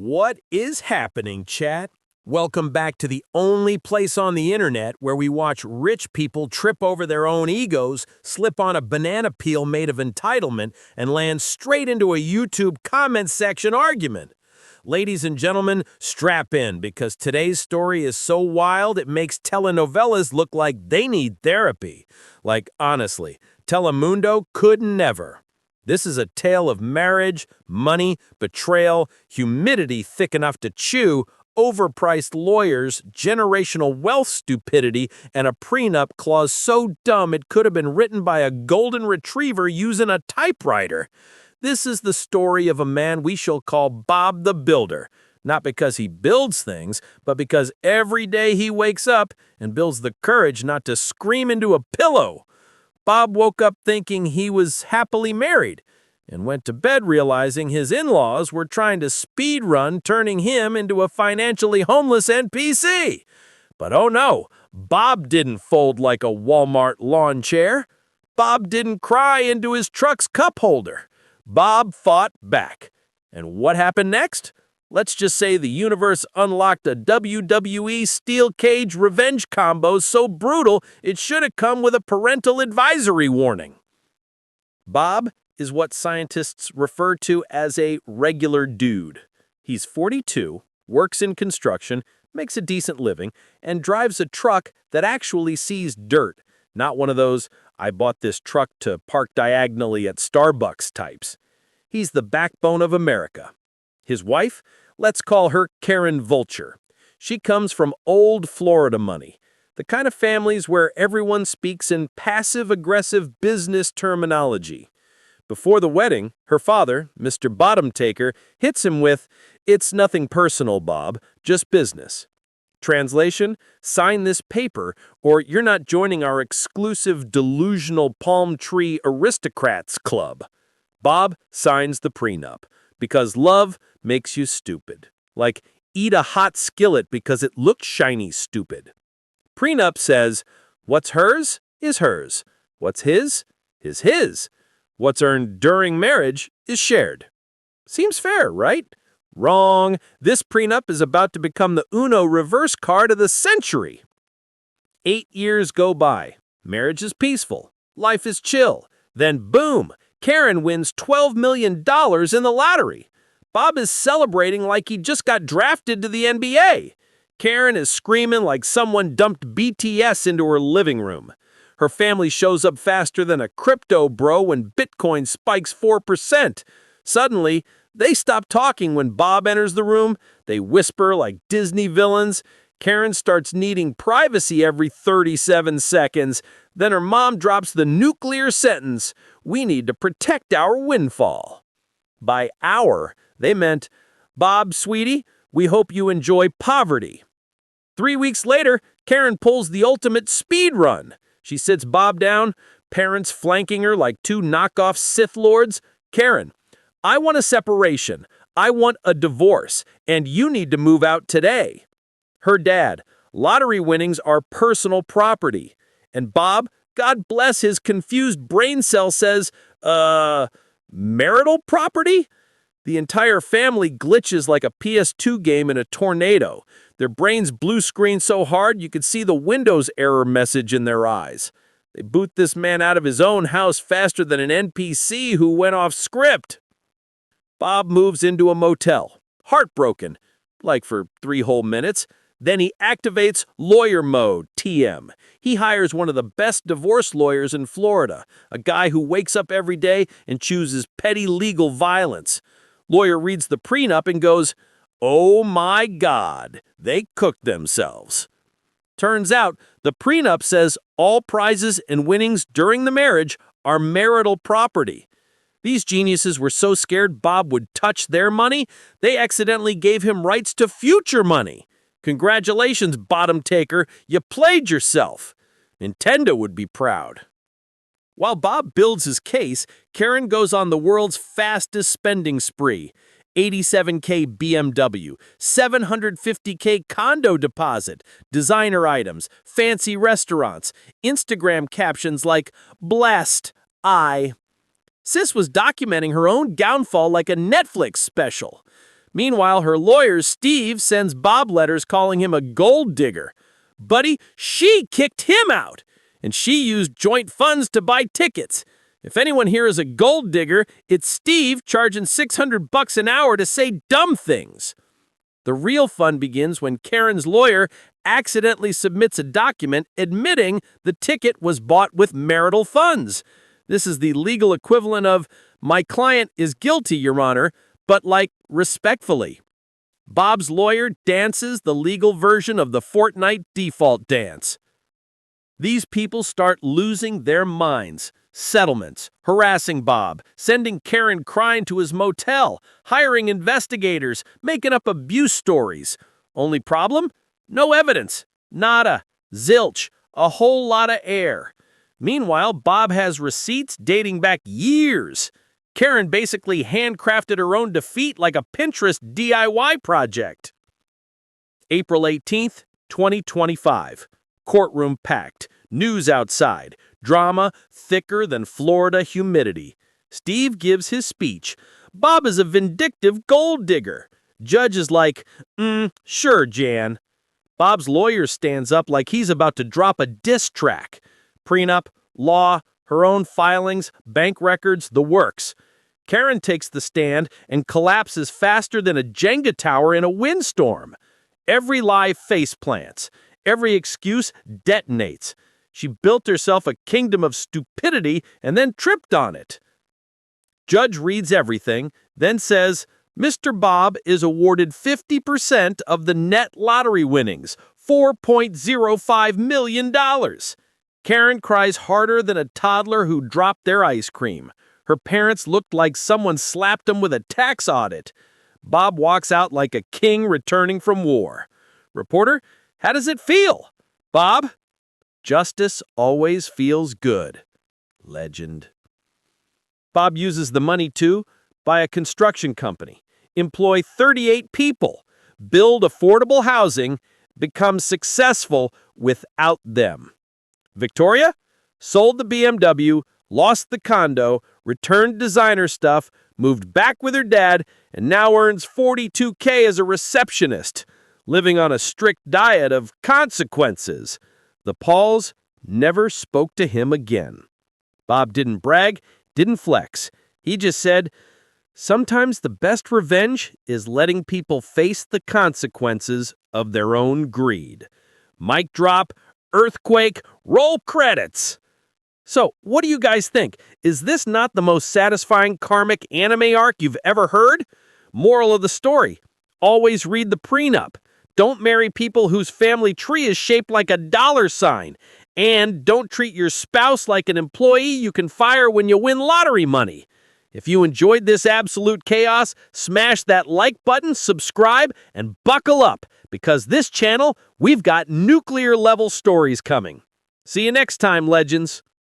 What is happening, chat? Welcome back to the only place on the internet where we watch rich people trip over their own egos, slip on a banana peel made of entitlement, and land straight into a YouTube comment section argument. Ladies and gentlemen, strap in because today's story is so wild it makes telenovelas look like they need therapy. Like, honestly, Telemundo could never. This is a tale of marriage, money, betrayal, humidity thick enough to chew, overpriced lawyers, generational wealth stupidity, and a prenup clause so dumb it could have been written by a golden retriever using a typewriter. This is the story of a man we shall call Bob the Builder, not because he builds things, but because every day he wakes up and builds the courage not to scream into a pillow. Bob woke up thinking he was happily married and went to bed realizing his in-laws were trying to speed run, turning him into a financially homeless NPC. But oh no, Bob didn't fold like a Walmart lawn chair. Bob didn't cry into his truck's cup holder. Bob fought back. And what happened next? Let's just say the universe unlocked a WWE steel cage revenge combo so brutal it should have come with a parental advisory warning. Bob is what scientists refer to as a regular dude. He's 42, works in construction, makes a decent living, and drives a truck that actually sees dirt, not one of those "I bought this truck to park diagonally at Starbucks" types. He's the backbone of America. His wife? Let's call her Karen Vulture. She comes from old Florida money, the kind of families where everyone speaks in passive-aggressive business terminology. Before the wedding, her father, Mr. Bottom Taker, hits him with, "It's nothing personal, Bob, just business." Translation, sign this paper or you're not joining our exclusive delusional palm tree aristocrats club. Bob signs the prenup because love makes you stupid. Like, eat a hot skillet because it looked shiny stupid. Prenup says, what's hers is hers. What's his is his. What's earned during marriage is shared. Seems fair, right? Wrong. This prenup is about to become the Uno reverse card of the century. 8 years go by. Marriage is peaceful. Life is chill. Then boom, Karen wins $12 million in the lottery. Bob is celebrating like he just got drafted to the NBA. Karen is screaming like someone dumped BTS into her living room. Her family shows up faster than a crypto bro when Bitcoin spikes 4%. Suddenly, they stop talking when Bob enters the room. They whisper like Disney villains. Karen starts needing privacy every 37 seconds. Then her mom drops the nuclear sentence, "We need to protect our windfall." By our, they meant, "Bob, sweetie, we hope you enjoy poverty." 3 weeks later, Karen pulls the ultimate speed run. She sits Bob down, parents flanking her like two knockoff Sith Lords. "Karen, I want a separation. I want a divorce, and you need to move out today." Her dad, "Lottery winnings are personal property." And Bob, God bless his confused brain cell, says, marital property? The entire family glitches like a PS2 game in a tornado. Their brains blue screen so hard you could see the Windows error message in their eyes. They boot this man out of his own house faster than an NPC who went off script. Bob moves into a motel, heartbroken, like for 3 whole minutes. Then he activates lawyer mode, TM. He hires one of the best divorce lawyers in Florida, a guy who wakes up every day and chooses petty legal violence. Lawyer reads the prenup and goes, "Oh my God, they cooked themselves." Turns out, the prenup says all prizes and winnings during the marriage are marital property. These geniuses were so scared Bob would touch their money, they accidentally gave him rights to future money. Congratulations, Bottom Taker, you played yourself. Nintendo would be proud. While Bob builds his case, Karen goes on the world's fastest spending spree. $87K BMW, $750K condo deposit, designer items, fancy restaurants, Instagram captions like, "Blessed, I." Sis was documenting her own downfall like a Netflix special. Meanwhile, her lawyer, Steve, sends Bob letters calling him a gold digger. Buddy, she kicked him out, and she used joint funds to buy tickets. If anyone here is a gold digger, it's Steve charging $600 an hour to say dumb things. The real fun begins when Karen's lawyer accidentally submits a document admitting the ticket was bought with marital funds. This is the legal equivalent of, "My client is guilty, Your Honor," but like respectfully. Bob's lawyer dances the legal version of the Fortnite default dance. These people start losing their minds. Settlements, harassing Bob, sending Karen crying to his motel, hiring investigators, making up abuse stories. Only problem? No evidence. Nada. Zilch. A whole lot of air. Meanwhile, Bob has receipts dating back years. Karen basically handcrafted her own defeat like a Pinterest DIY project. April 18th, 2025. Courtroom packed. News outside. Drama thicker than Florida humidity. Steve gives his speech. Bob is a vindictive gold digger. Judge is like, sure, Jan. Bob's lawyer stands up like he's about to drop a diss track. Prenup, law, her own filings, bank records, the works. Karen takes the stand and collapses faster than a Jenga tower in a windstorm. Every lie face plants. Every excuse detonates. She built herself a kingdom of stupidity and then tripped on it. Judge reads everything, then says, Mr. Bob is awarded 50% of the net lottery winnings, $4.05 million. Karen cries harder than a toddler who dropped their ice cream. Her parents looked like someone slapped them with a tax audit. Bob walks out like a king returning from war. Reporter, how does it feel? Bob? Justice always feels good. Legend. Bob uses the money to buy a construction company, employ 38 people, build affordable housing, become successful without them. Victoria? Sold the BMW, lost the condo, returned designer stuff, moved back with her dad, and now earns $42K as a receptionist, living on a strict diet of consequences. The Pauls never spoke to him again. Bob didn't brag, didn't flex. He just said, sometimes the best revenge is letting people face the consequences of their own greed. Mic drop, earthquake, roll credits. So, what do you guys think? Is this not the most satisfying karmic anime arc you've ever heard? Moral of the story, always read the prenup. Don't marry people whose family tree is shaped like a dollar sign. And don't treat your spouse like an employee you can fire when you win lottery money. If you enjoyed this absolute chaos, smash that like button, subscribe, and buckle up, because this channel, we've got nuclear-level stories coming. See you next time, legends.